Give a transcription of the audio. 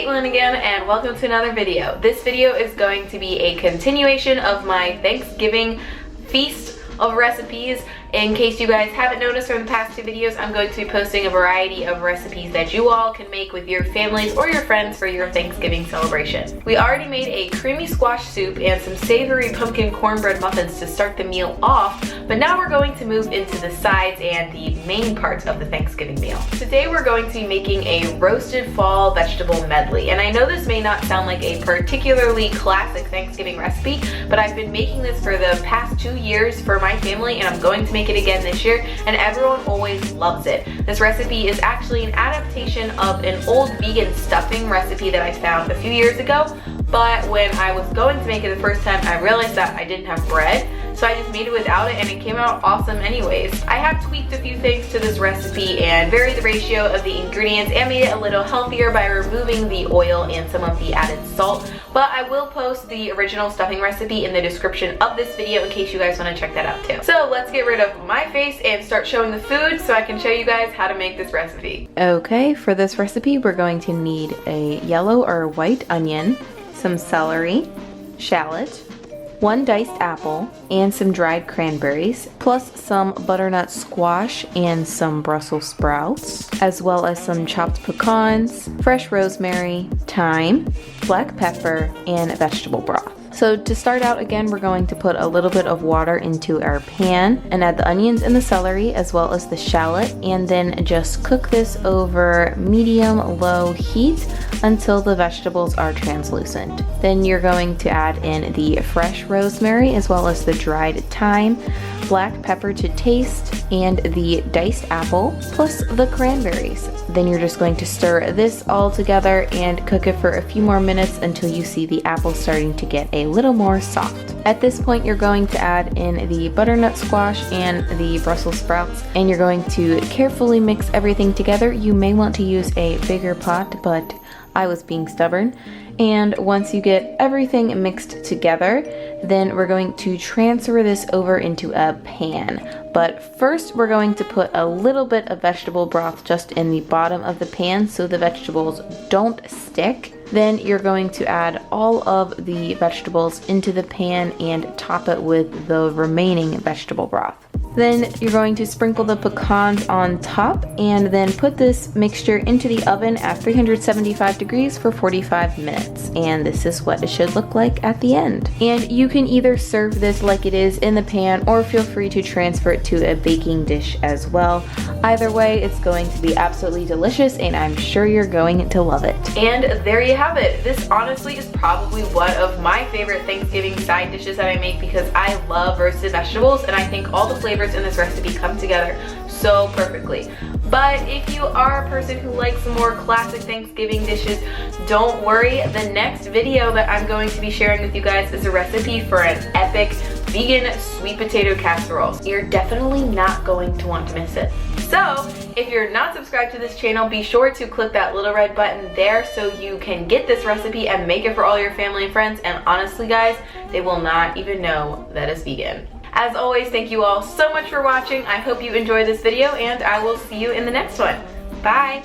Caitlin again, and welcome to another video. This video is going to be a continuation of my Thanksgiving feast of recipes. In case you guys haven't noticed from the past two videos, I'm going to be posting a variety of recipes that you all can make with your families or your friends for your Thanksgiving celebration. We already made a creamy squash soup and some savory pumpkin cornbread muffins to start the meal off, but now we're going to move into the sides and the main parts of the Thanksgiving meal. Today we're going to be making a roasted fall vegetable medley, and I know this may not sound like a particularly classic Thanksgiving recipe, but I've been making this for the past 2 years for my family, and I'm going to make it again this year, and everyone always loves it. This recipe is actually an adaptation of an old vegan stuffing recipe that I found a few years ago, but when I was going to make it the first time, I realized that I didn't have bread, so I just made it without it, and it came out awesome anyways. I have tweaked a few things to this recipe and varied the ratio of the ingredients and made it a little healthier by removing the oil and some of the added salt, but I will post the original stuffing recipe in the description of this video in case you guys want to check that out too. So let's get rid of my face and start showing the food so I can show you guys how to make this recipe. Okay, for this recipe we're going to need a yellow or white onion, some celery, shallot, 1 diced apple, and some dried cranberries, plus some butternut squash and some Brussels sprouts, as well as some chopped pecans, fresh rosemary, thyme, black pepper, and vegetable broth. So to start out, again, we're going to put a little bit of water into our pan and add the onions and the celery as well as the shallot, and then just cook this over medium-low heat until the vegetables are translucent. Then you're going to add in the fresh rosemary as well as the dried thyme, black pepper to taste, and the diced apple, plus the cranberries. Then you're just going to stir this all together and cook it for a few more minutes until you see the apple starting to get a little more soft. At this point, you're going to add in the butternut squash and the Brussels sprouts, and you're going to carefully mix everything together. You may want to use a bigger pot, but I was being stubborn. And once you get everything mixed together, then we're going to transfer this over into a pan. But first we're going to put a little bit of vegetable broth just in the bottom of the pan so the vegetables don't stick. Then you're going to add all of the vegetables into the pan and top it with the remaining vegetable broth. Then you're going to sprinkle the pecans on top and then put this mixture into the oven at 375 degrees for 45 minutes. And this is what it should look like at the end. And you can either serve this like it is in the pan or feel free to transfer it to a baking dish as well. Either way, it's going to be absolutely delicious and I'm sure you're going to love it. And there you have it. This honestly is probably one of my favorite Thanksgiving side dishes that I make because I love roasted vegetables, and I think all the flavors in this recipe come together so perfectly. But if you are a person who likes more classic Thanksgiving dishes, don't worry. The next video that I'm going to be sharing with you guys is a recipe for an epic vegan sweet potato casserole. You're definitely not going to want to miss it. So if you're not subscribed to this channel, be sure to click that little red button there so you can get this recipe and make it for all your family and friends. And honestly guys, they will not even know that it's vegan. As always, thank you all so much for watching. I hope you enjoyed this video and I will see you in the next one. Bye!